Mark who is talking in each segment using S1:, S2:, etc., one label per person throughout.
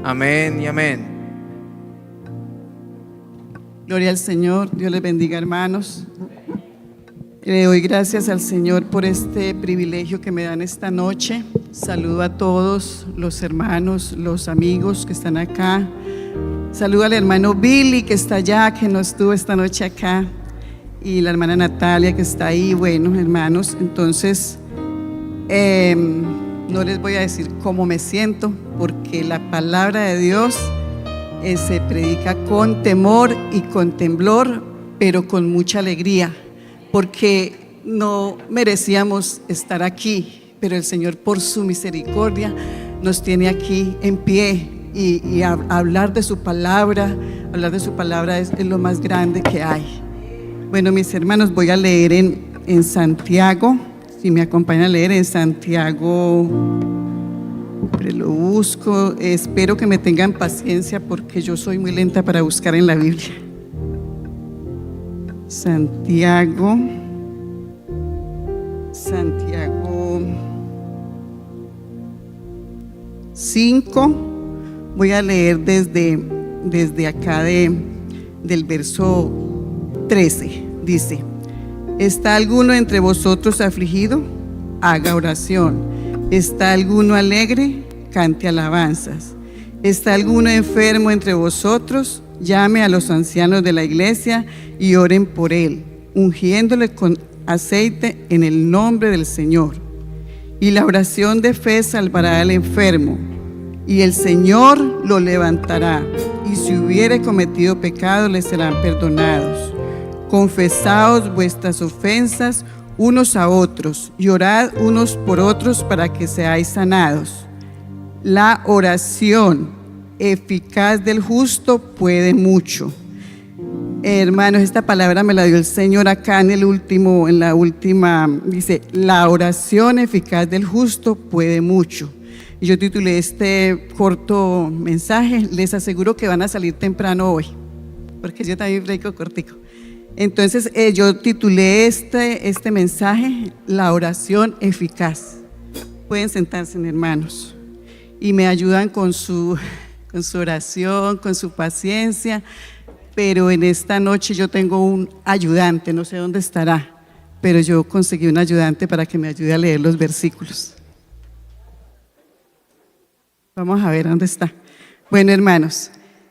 S1: Amén y amén.
S2: Gloria al Señor. Dios les bendiga, hermanos. Le doy gracias al Señor por este privilegio que me dan esta noche. Saludo a todos los hermanos, los amigos que están acá. Saludo al hermano Billy que está allá, que no estuvo esta noche acá, y la hermana Natalia que está ahí. Bueno, hermanos, entonces no les voy a decir cómo me siento, porque la palabra de Dios se predica con temor y con temblor, pero con mucha alegría, porque no merecíamos estar aquí, pero el Señor por su misericordia nos tiene aquí en pie, y hablar de su palabra es lo más grande que hay. Bueno, mis hermanos, voy a leer en Santiago. Si me acompañan a leer en Santiago, siempre lo busco. Espero que me tengan paciencia porque yo soy muy lenta para buscar en la Biblia. Santiago 5. Voy a leer desde acá del verso 13. Dice: ¿está alguno entre vosotros afligido? Haga oración. ¿Está alguno alegre? Cante alabanzas. ¿Está alguno enfermo entre vosotros? Llame a los ancianos de la iglesia y oren por él, ungiéndole con aceite en el nombre del Señor. Y la oración de fe salvará al enfermo, y el Señor lo levantará, y si hubiere cometido pecado le serán perdonados. Confesaos vuestras ofensas unos a otros y orad unos por otros para que seáis sanados. La oración eficaz del justo puede mucho. Hermanos, esta palabra me la dio el Señor acá en la última, dice: la oración eficaz del justo puede mucho. Y yo titulé este corto mensaje: les aseguro que van a salir temprano hoy, porque yo también predico cortico. Entonces yo titulé este mensaje: la oración eficaz. Pueden sentarse, hermanos, y me ayudan con su oración, con su paciencia. Pero en esta noche yo tengo un ayudante, no sé dónde estará, pero yo conseguí un ayudante para que me ayude a leer los versículos. Vamos a ver dónde está. Bueno, hermanos,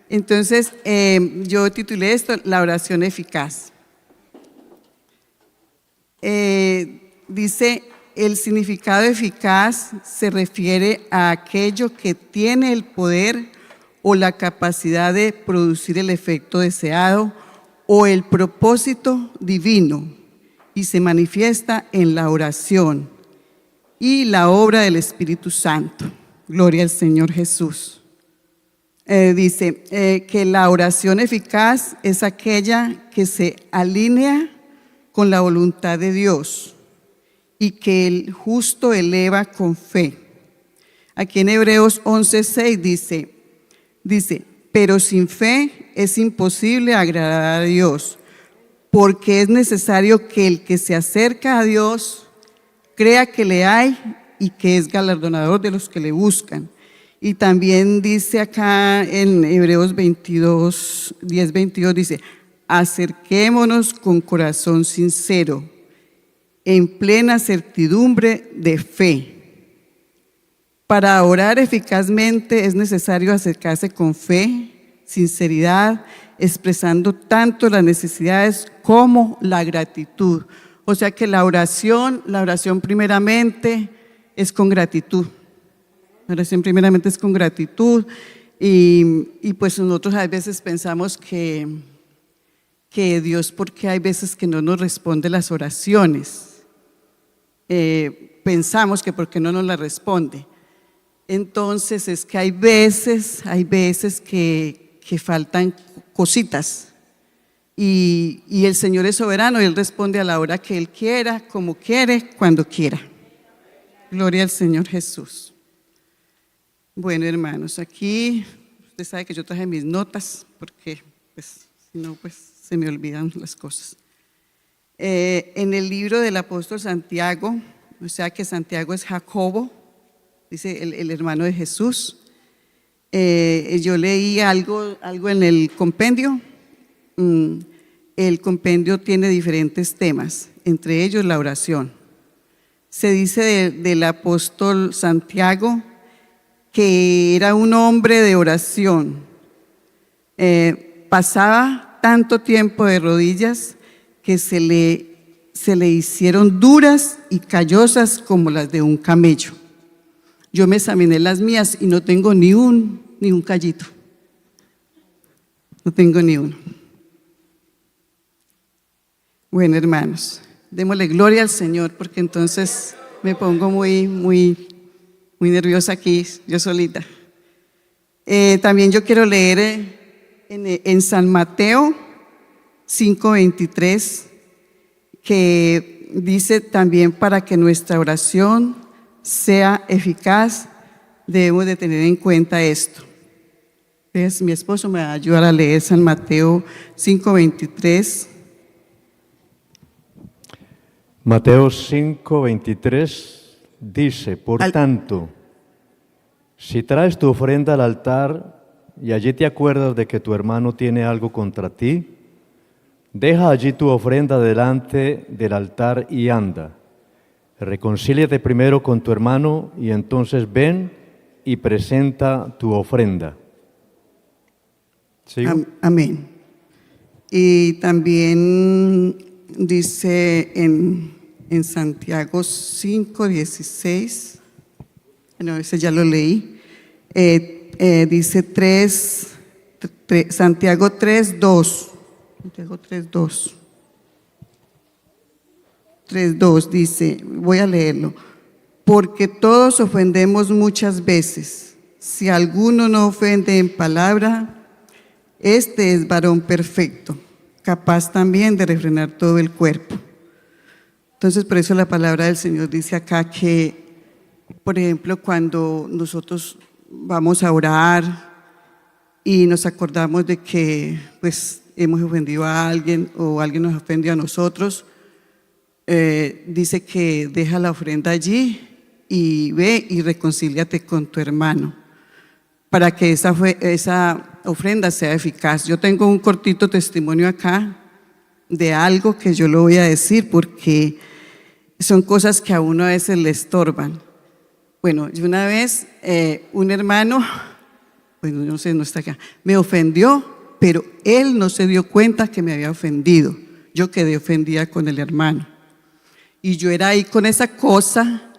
S2: entonces yo titulé esto: la oración eficaz. Dice: el significado eficaz se refiere a aquello que tiene el poder o la capacidad de producir el efecto deseado o el propósito divino, y se manifiesta en la oración y la obra del Espíritu Santo. Gloria al Señor Jesús. Dice que la oración eficaz es aquella que se alinea con la voluntad de Dios y que el justo eleva con fe. Aquí en Hebreos 11:6 dice: pero sin fe es imposible agradar a Dios, porque es necesario que el que se acerca a Dios crea que le hay y que es galardonador de los que le buscan. Y también dice acá en Hebreos 10:22, dice: acerquémonos con corazón sincero, en plena certidumbre de fe. Para orar eficazmente es necesario acercarse con fe, sinceridad, expresando tanto las necesidades como la gratitud. O sea que la oración primeramente es con gratitud. La oración primeramente es con gratitud, y pues nosotros a veces pensamos que Dios, porque hay veces que no nos responde las oraciones. Pensamos que porque no nos las responde. Entonces es que hay veces que faltan cositas, y el Señor es soberano y Él responde a la hora que Él quiera, como quiere, cuando quiera. Gloria al Señor Jesús. Bueno, hermanos, aquí usted sabe que yo traje mis notas, porque pues si no, pues se me olvidan las cosas. En el libro del apóstol Santiago, o sea que Santiago es Jacobo, dice el hermano de Jesús. Yo leí algo en el compendio. El compendio tiene diferentes temas, entre ellos la oración. Se dice del apóstol Santiago que era un hombre de oración. Pasaba tanto tiempo de rodillas que se le hicieron duras y callosas como las de un camello. Yo me examiné las mías y no tengo ni un callito. No tengo ni uno. Bueno, hermanos, démosle gloria al Señor, porque entonces me pongo muy nerviosa aquí, yo solita. También yo quiero leer en San Mateo 5:23, que dice también: para que nuestra oración sea eficaz, debemos de tener en cuenta esto. Entonces, mi esposo me va a ayudar a leer San Mateo 5:23.
S1: Mateo 5:23 dice: por tanto, si traes tu ofrenda al altar y allí te acuerdas de que tu hermano tiene algo contra ti, deja allí tu ofrenda delante del altar y anda. Reconcíliate primero con tu hermano y entonces ven y presenta tu ofrenda. ¿Sigo?
S2: Amén. Y también dice en Santiago 5:16, bueno, ese ya lo leí, dice Santiago 3:2. Santiago 3:2 dice, voy a leerlo: porque todos ofendemos muchas veces. Si alguno no ofende en palabra, este es varón perfecto, capaz también de refrenar todo el cuerpo. Entonces, por eso la palabra del Señor dice acá que, por ejemplo, cuando nosotros vamos a orar y nos acordamos de que pues hemos ofendido a alguien o alguien nos ofendió a nosotros, dice que deja la ofrenda allí y ve y reconcíliate con tu hermano para que esa ofrenda sea eficaz. Yo tengo un cortito testimonio acá de algo que yo lo voy a decir porque son cosas que a uno a veces le estorban. Bueno, yo una vez un hermano, bueno, no sé, no está acá, me ofendió, pero él no se dio cuenta que me había ofendido. Yo quedé ofendida con el hermano. Y yo era ahí con esa cosa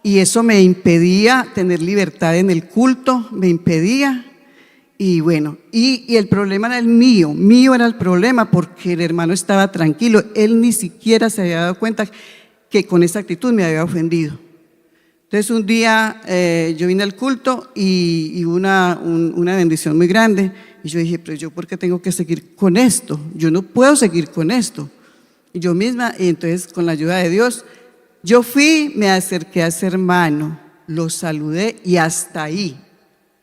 S2: y eso me impedía tener libertad en el culto, me impedía. Y bueno, y el problema era el mío era el problema porque el hermano estaba tranquilo, él ni siquiera se había dado cuenta que con esa actitud me había ofendido. Entonces un día yo vine al culto y hubo una bendición muy grande y yo dije, pero yo ¿por qué tengo que seguir con esto? Yo no puedo seguir con esto. Y yo misma, y entonces con la ayuda de Dios, yo fui, me acerqué a ese hermano, lo saludé y hasta ahí.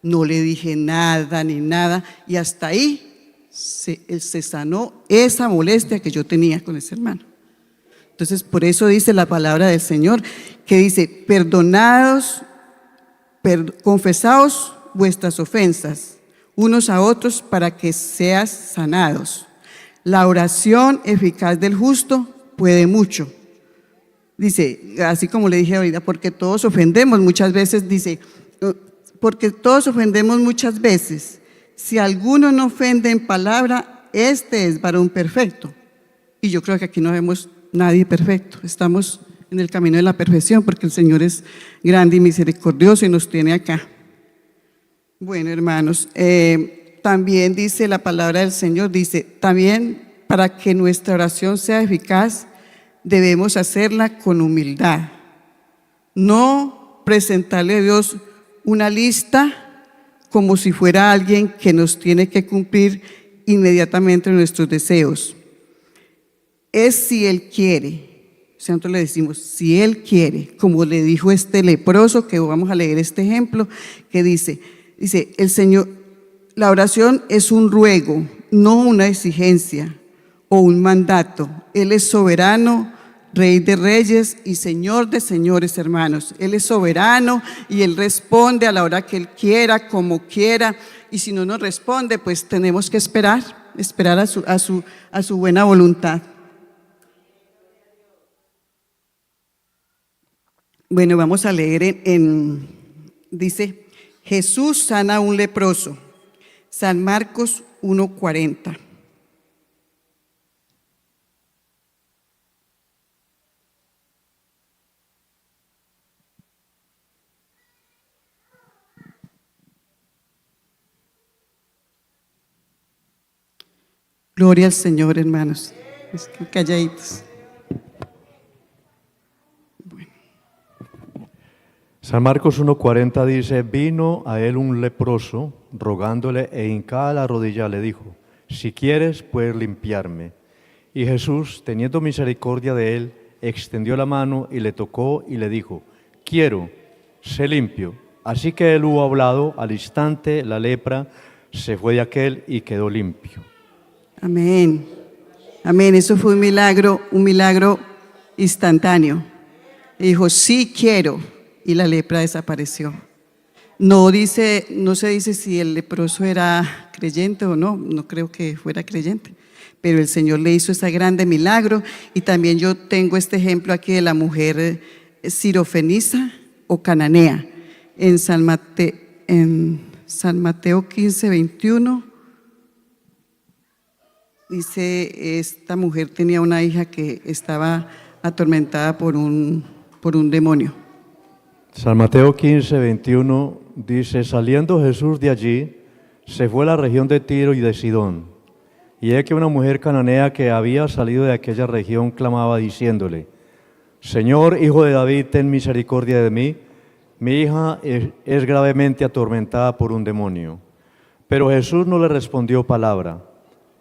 S2: No le dije nada ni nada y hasta ahí se sanó esa molestia que yo tenía con ese hermano. Entonces por eso dice la palabra del Señor que dice: perdonados, confesaos vuestras ofensas unos a otros para que seas sanados. La oración eficaz del justo puede mucho. Dice, así como le dije ahorita, porque todos ofendemos muchas veces, dice, porque todos ofendemos muchas veces. Si alguno no ofende en palabra, este es varón perfecto. Y yo creo que aquí no vemos nadie perfecto. Estamos en el camino de la perfección porque el Señor es grande y misericordioso y nos tiene acá. Bueno, hermanos, también dice la palabra del Señor, dice, también para que nuestra oración sea eficaz, debemos hacerla con humildad. No presentarle a Dios una lista como si fuera alguien que nos tiene que cumplir inmediatamente nuestros deseos. Es si Él quiere. Nosotros le decimos, si Él quiere, como le dijo este leproso, que vamos a leer este ejemplo, que dice el Señor, la oración es un ruego, no una exigencia o un mandato. Él es soberano, Rey de reyes y Señor de señores, hermanos. Él es soberano y Él responde a la hora que Él quiera, como quiera. Y si no nos responde, pues tenemos que esperar a su buena voluntad. Bueno, vamos a leer dice, Jesús sana a un leproso. San Marcos 1:40. Gloria al Señor, hermanos. Es que calladitos.
S1: San Marcos 1:40 dice, vino a él un leproso, rogándole e hincada la rodilla le dijo, si quieres puedes limpiarme. Y Jesús, teniendo misericordia de él, extendió la mano y le tocó y le dijo, quiero, sé limpio. Así que él hubo hablado, al instante la lepra se fue de aquel y quedó limpio.
S2: Amén. Amén. Eso fue un milagro instantáneo. Y dijo, sí quiero. Y la lepra desapareció. No se dice si el leproso era creyente o no, no creo que fuera creyente, pero el Señor le hizo ese grande milagro. Y también yo tengo este ejemplo aquí de la mujer sirofenisa o cananea, en San Mateo 15:21, dice, esta mujer tenía una hija que estaba atormentada por un demonio.
S1: San Mateo 15:21 dice, saliendo Jesús de allí, se fue a la región de Tiro y de Sidón. Y he que una mujer cananea que había salido de aquella región clamaba diciéndole, Señor, Hijo de David, ten misericordia de mí, mi hija es gravemente atormentada por un demonio. Pero Jesús no le respondió palabra.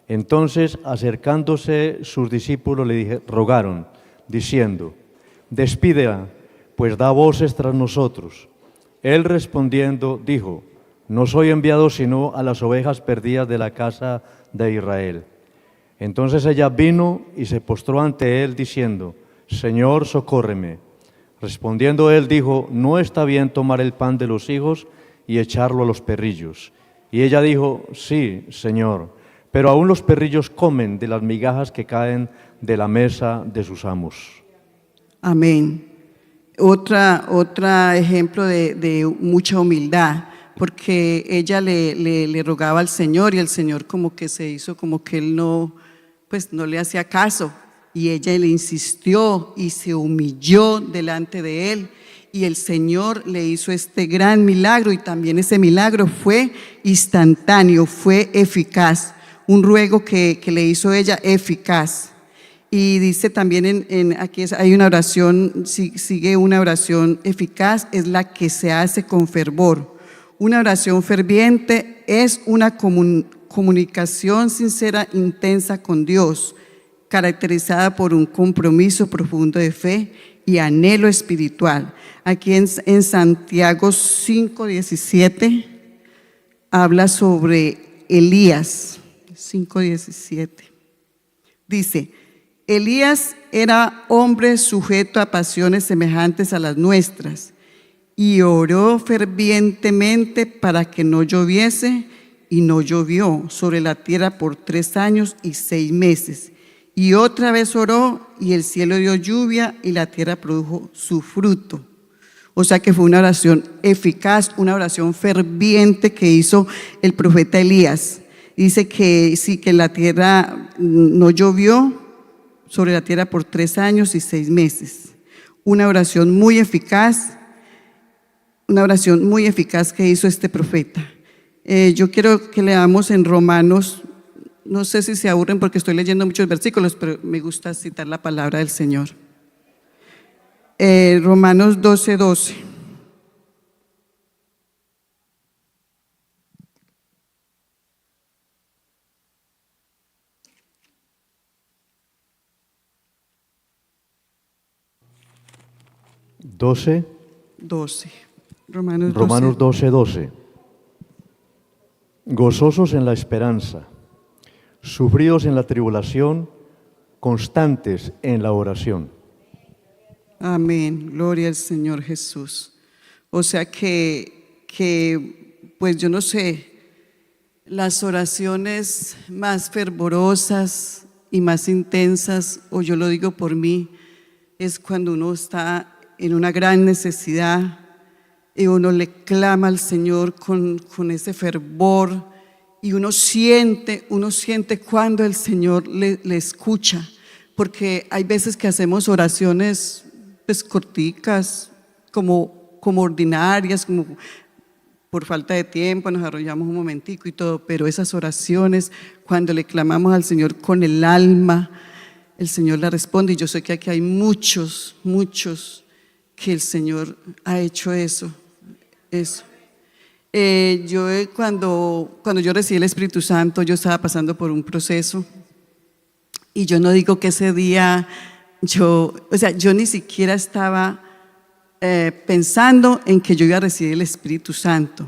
S1: Entonces, acercándose sus discípulos le rogaron, diciendo, despídela, pues da voces tras nosotros. Él respondiendo dijo, no soy enviado sino a las ovejas perdidas de la casa de Israel. Entonces ella vino y se postró ante él diciendo, Señor, socórreme. Respondiendo él dijo, no está bien tomar el pan de los hijos y echarlo a los perrillos. Y ella dijo, sí, Señor, pero aún los perrillos comen de las migajas que caen de la mesa de sus amos.
S2: Amén. Otra ejemplo de mucha humildad, porque ella le rogaba al Señor y el Señor como que se hizo como que él no le hacía caso, y ella le insistió y se humilló delante de él, y el Señor le hizo este gran milagro, y también ese milagro fue instantáneo, fue eficaz, un ruego que le hizo ella eficaz. Y dice también aquí hay una oración, sigue una oración eficaz, es la que se hace con fervor. Una oración ferviente es una comunicación sincera, intensa con Dios, caracterizada por un compromiso profundo de fe y anhelo espiritual. Aquí en Santiago 5:17 habla sobre Elías, 5:17. Dice, Elías era hombre sujeto a pasiones semejantes a las nuestras y oró fervientemente para que no lloviese, y no llovió sobre la tierra por 3 años y 6 meses. Y otra vez oró y el cielo dio lluvia y la tierra produjo su fruto. O sea que fue una oración eficaz, una oración ferviente que hizo el profeta Elías. Dice que sí, que la tierra no llovió sobre la tierra por 3 años y 6 meses. Una oración muy eficaz que hizo este profeta. Yo quiero que leamos en Romanos, no sé si se aburren porque estoy leyendo muchos versículos, pero me gusta citar la palabra del Señor. Romanos 12:12. Romanos
S1: 12:12. Gozosos en la esperanza, sufridos en la tribulación, constantes en la oración.
S2: Amén. Gloria al Señor Jesús. O sea pues yo no sé, las oraciones más fervorosas y más intensas, o yo lo digo por mí, es cuando uno está en una gran necesidad y uno le clama al Señor con ese fervor y uno siente cuando el Señor le escucha, porque hay veces que hacemos oraciones pues corticas, como ordinarias, como por falta de tiempo nos arrollamos un momentico y todo, pero esas oraciones, cuando le clamamos al Señor con el alma, el Señor la responde. Y yo sé que aquí hay muchos que el Señor ha hecho eso. Cuando yo recibí el Espíritu Santo, yo estaba pasando por un proceso y yo no digo que ese día yo ni siquiera estaba pensando en que yo iba a recibir el Espíritu Santo.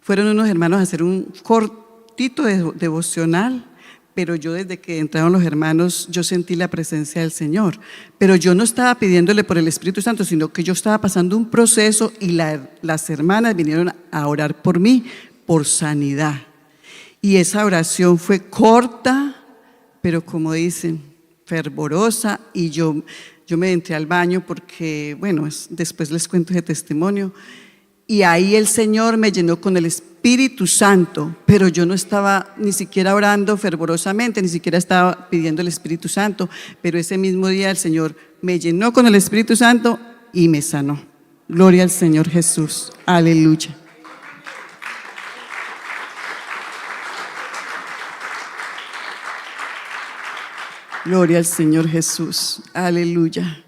S2: Fueron unos hermanos a hacer un cortito devocional, pero yo desde que entraron los hermanos, yo sentí la presencia del Señor. Pero yo no estaba pidiéndole por el Espíritu Santo, sino que yo estaba pasando un proceso y las hermanas vinieron a orar por mí, por sanidad. Y esa oración fue corta, pero como dicen, fervorosa, y yo me entré al baño porque, bueno, después les cuento ese testimonio, y ahí el Señor me llenó con el Espíritu Santo, pero yo no estaba ni siquiera orando fervorosamente, ni siquiera estaba pidiendo el Espíritu Santo, pero ese mismo día el Señor me llenó con el Espíritu Santo y me sanó. Gloria al Señor Jesús. Aleluya. Gloria al Señor Jesús. Aleluya.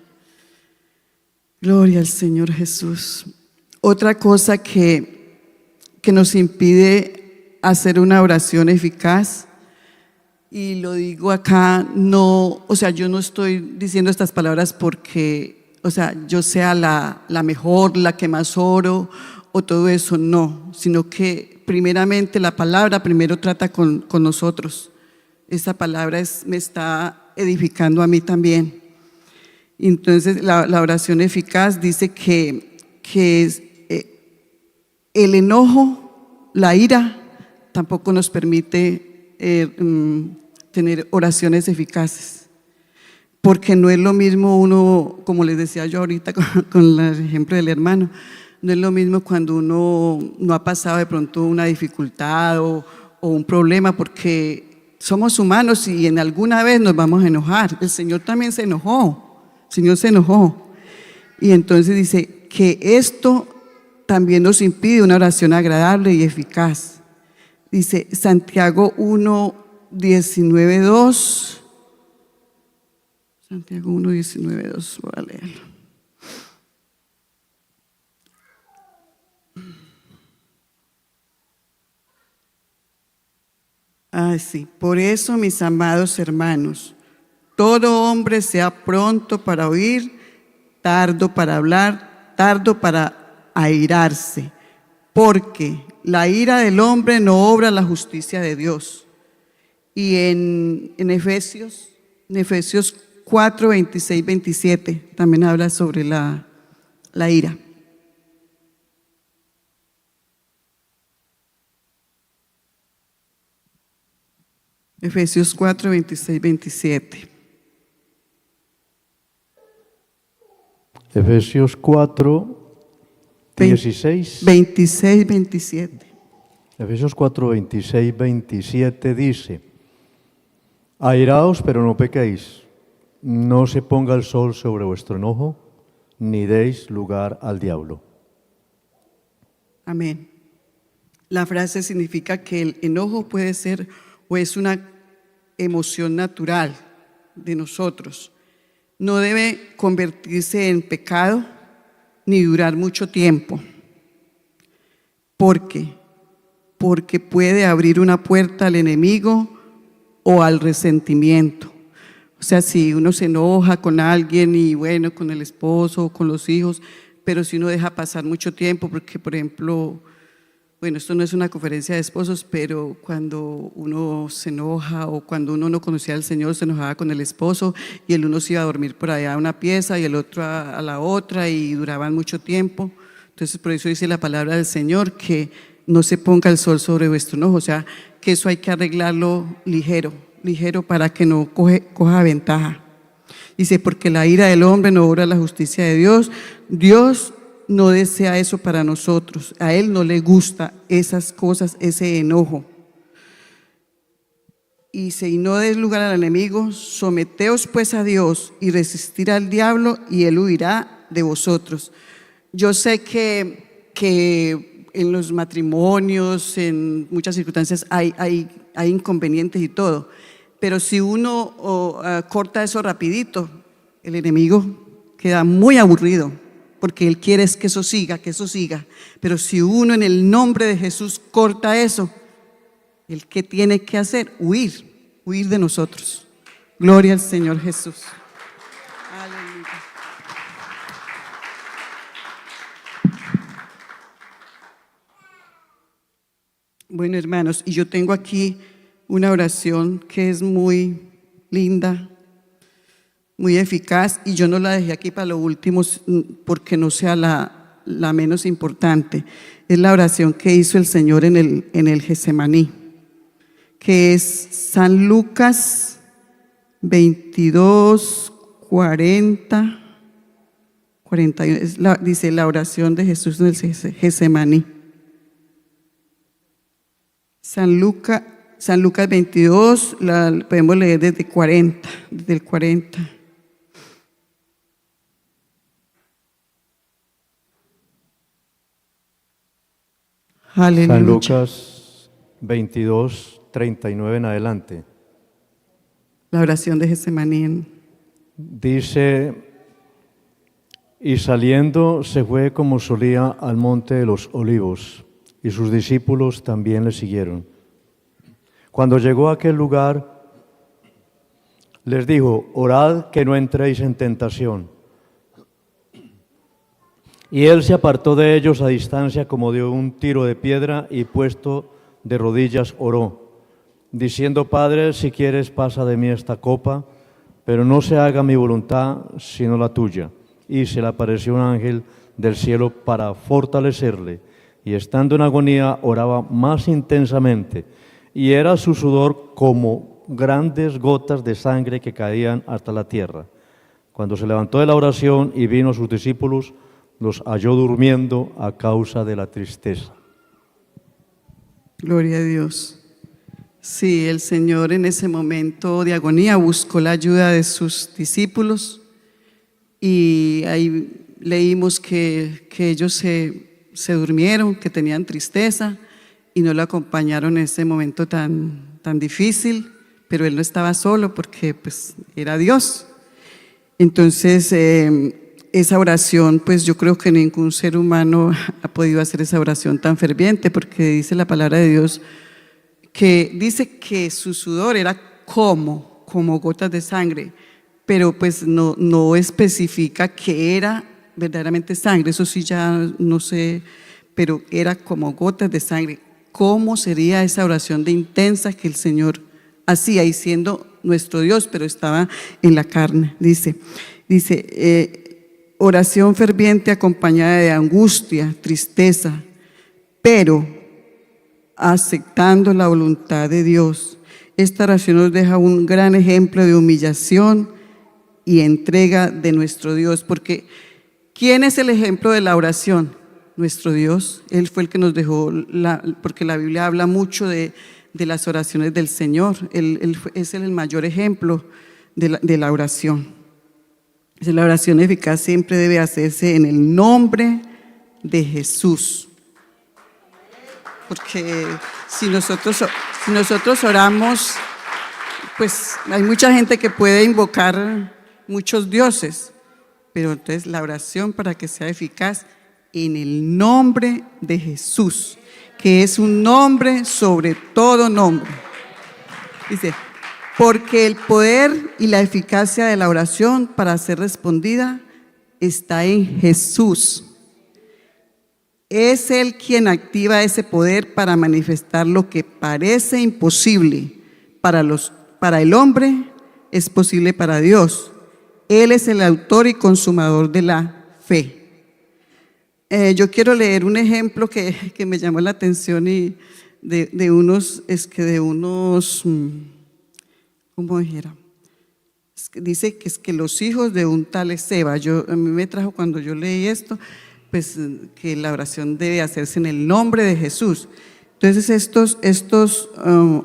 S2: Gloria al Señor Jesús. Otra cosa que nos impide hacer una oración eficaz, y lo digo acá, yo no estoy diciendo estas palabras porque, yo sea la mejor, la que más oro o todo eso, no, sino que primeramente la palabra primero trata con nosotros. Esa palabra me está edificando a mí también. Entonces la oración eficaz dice que el enojo, la ira, tampoco nos permite tener oraciones eficaces, porque no es lo mismo uno, como les decía yo ahorita con el ejemplo del hermano, no es lo mismo cuando uno no ha pasado de pronto una dificultad o un problema, porque somos humanos y en alguna vez nos vamos a enojar. El Señor también se enojó, el Señor se enojó, y entonces dice que esto también nos impide una oración agradable y eficaz. Dice Santiago 1:19-2. Santiago 1:19-2, voy a leerlo. Sí. Por eso, mis amados hermanos, todo hombre sea pronto para oír, tardo para hablar, tardo para airarse, porque la ira del hombre no obra la justicia de Dios. Y en Efesios 4:26-27 también habla sobre la ira. Efesios 4:26-27.
S1: Efesios 4:16.
S2: 26-27.
S1: Efesios 4:26-27 dice: airaos, pero no pequéis, no se ponga el sol sobre vuestro enojo, ni deis lugar al diablo.
S2: Amén. La frase significa que el enojo puede ser o es una emoción natural de nosotros. No debe convertirse en pecado ni durar mucho tiempo. ¿Por qué? Porque puede abrir una puerta al enemigo o al resentimiento. O sea, si uno se enoja con alguien y bueno, con el esposo o con los hijos, pero si uno deja pasar mucho tiempo, porque por ejemplo, bueno, esto no es una conferencia de esposos, pero cuando uno se enoja o cuando uno no conocía al Señor, se enojaba con el esposo y el uno se iba a dormir por allá a una pieza y el otro a la otra y duraban mucho tiempo. Entonces, por eso dice la palabra del Señor que no se ponga el sol sobre vuestro enojo, o sea, que eso hay que arreglarlo ligero para que no coja ventaja. Dice, porque la ira del hombre no obra la justicia de Dios. Dios no desea eso para nosotros. A Él no le gusta esas cosas, ese enojo. Y si no des lugar al enemigo, someteos pues a Dios y resistir al diablo y Él huirá de vosotros. Yo sé que en los matrimonios, en muchas circunstancias hay inconvenientes y todo, pero si uno corta eso rapidito, el enemigo queda muy aburrido, porque él quiere es que eso siga, pero si uno en el nombre de Jesús corta eso, ¿el qué tiene que hacer? Huir de nosotros. Gloria al Señor Jesús. Aleluya. Bueno, hermanos, y yo tengo aquí una oración que es muy linda, muy eficaz, y yo no la dejé aquí para lo último porque no sea la menos importante. Es la oración que hizo el Señor en el Getsemaní, que es San Lucas 22, 40, 41, dice la oración de Jesús en el Getsemaní. San Lucas 22, la podemos leer desde el 40. Aleluya.
S1: San Lucas 22, 39 en adelante.
S2: La oración de Getsemaní.
S1: Dice, y saliendo se fue como solía al monte de los olivos, y sus discípulos también le siguieron. Cuando llegó a aquel lugar, les dijo, orad que no entréis en tentación. Y él se apartó de ellos a distancia como de un tiro de piedra y puesto de rodillas oró, diciendo, Padre, si quieres pasa de mí esta copa, pero no se haga mi voluntad sino la tuya. Y se le apareció un ángel del cielo para fortalecerle, y estando en agonía oraba más intensamente, y era su sudor como grandes gotas de sangre que caían hasta la tierra. Cuando se levantó de la oración y vino a sus discípulos, los halló durmiendo a causa de la tristeza.
S2: Gloria a Dios. Sí, el Señor en ese momento de agonía buscó la ayuda de sus discípulos y ahí leímos que ellos se durmieron, que tenían tristeza y no lo acompañaron en ese momento tan difícil, pero Él no estaba solo porque pues era Dios. Entonces, esa oración, pues yo creo que ningún ser humano ha podido hacer esa oración tan ferviente, porque dice la palabra de Dios que dice que su sudor era como gotas de sangre, pero pues no especifica que era verdaderamente sangre, eso sí ya no sé, pero era como gotas de sangre. ¿Cómo sería esa oración de intensa que el Señor hacía, y siendo nuestro Dios, pero estaba en la carne? Dice, oración ferviente acompañada de angustia, tristeza, pero aceptando la voluntad de Dios. Esta oración nos deja un gran ejemplo de humillación y entrega de nuestro Dios, porque ¿quién es el ejemplo de la oración? Nuestro Dios. Él fue el que nos dejó, porque la Biblia habla mucho de las oraciones del Señor. Él es el mayor ejemplo de la oración. La oración eficaz siempre debe hacerse en el nombre de Jesús. Porque si nosotros oramos, pues hay mucha gente que puede invocar muchos dioses, pero entonces la oración, para que sea eficaz, en el nombre de Jesús, que es un nombre sobre todo nombre. Dice, porque el poder y la eficacia de la oración para ser respondida está en Jesús. es Él quien activa ese poder para manifestar lo que parece imposible para el hombre, es posible para Dios. Él es el autor y consumador de la fe. Yo quiero leer un ejemplo que me llamó la atención y de unos, ¿cómo dijera? Dice que es que los hijos de un tal Esceva, a mí me trajo cuando yo leí esto, pues que la oración debe hacerse en el nombre de Jesús. Entonces estos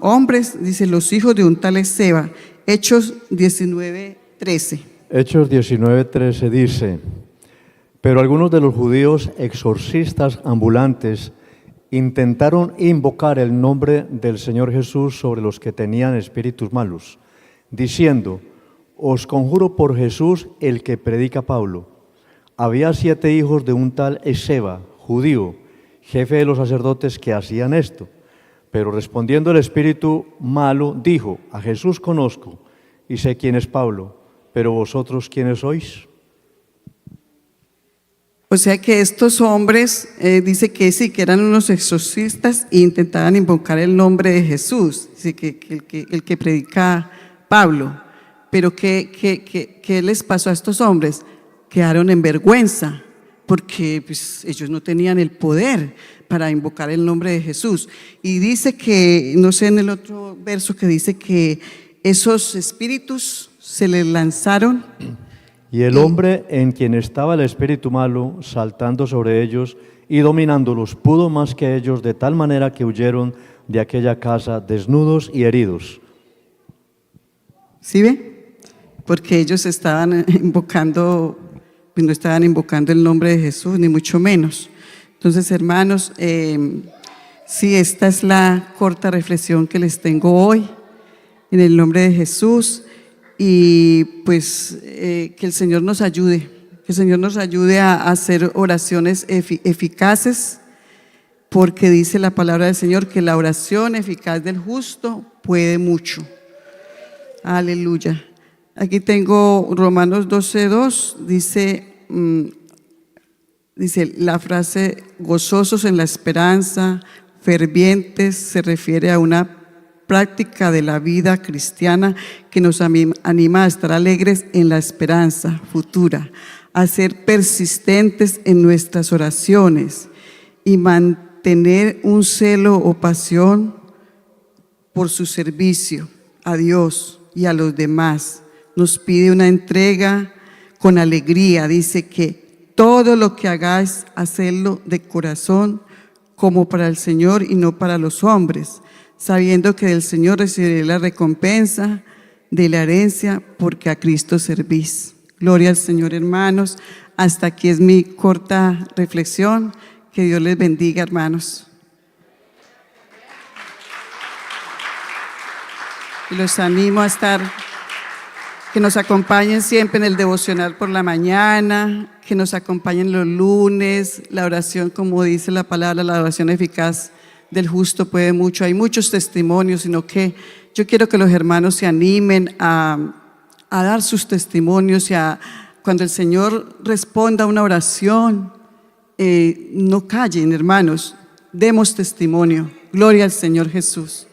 S2: hombres, dice los hijos de un tal Esceva, Hechos 19:13.
S1: Hechos 19:13 dice: pero algunos de los judíos exorcistas ambulantes intentaron invocar el nombre del Señor Jesús sobre los que tenían espíritus malos, diciendo: os conjuro por Jesús el que predica Pablo. Había 7 hijos de un tal Esceva, judío, jefe de los sacerdotes, que hacían esto. Pero respondiendo el espíritu malo, dijo: a Jesús conozco y sé quién es Pablo, pero vosotros ¿quiénes sois?
S2: O sea que estos hombres, dice que sí, que eran unos exorcistas e intentaban invocar el nombre de Jesús, dice que el que predica Pablo. Pero ¿qué les pasó a estos hombres? Quedaron en vergüenza, porque pues, ellos no tenían el poder para invocar el nombre de Jesús. Y dice que, no sé en el otro verso que dice que esos espíritus se les lanzaron.
S1: Y el hombre en quien estaba el espíritu malo, saltando sobre ellos y dominándolos, pudo más que ellos, de tal manera que huyeron de aquella casa desnudos y heridos.
S2: ¿Sí ve? Porque ellos estaban invocando, pues no estaban invocando el nombre de Jesús, ni mucho menos. Entonces, hermanos, sí, esta es la corta reflexión que les tengo hoy, en el nombre de Jesús. Y pues que el Señor nos ayude, que el Señor nos ayude a hacer oraciones eficaces, porque dice la palabra del Señor que la oración eficaz del justo puede mucho. Aleluya. Aquí tengo Romanos 12:2, dice la frase gozosos en la esperanza, fervientes, se refiere a una práctica de la vida cristiana que nos anima a estar alegres en la esperanza futura, a ser persistentes en nuestras oraciones y mantener un celo o pasión por su servicio a Dios y a los demás. Nos pide una entrega con alegría. Dice que todo lo que hagáis, hacedlo de corazón como para el Señor y no para los hombres, sabiendo que del Señor recibiré la recompensa de la herencia, porque a Cristo servís. Gloria al Señor, hermanos. Hasta aquí es mi corta reflexión. Que Dios les bendiga, hermanos. Y los animo a estar, que nos acompañen siempre en el devocional por la mañana, que nos acompañen los lunes, la oración, como dice la palabra, la oración eficaz del justo puede mucho. Hay muchos testimonios, sino que yo quiero que los hermanos se animen a dar sus testimonios y cuando el Señor responda a una oración, no callen, hermanos, demos testimonio. Gloria al Señor Jesús.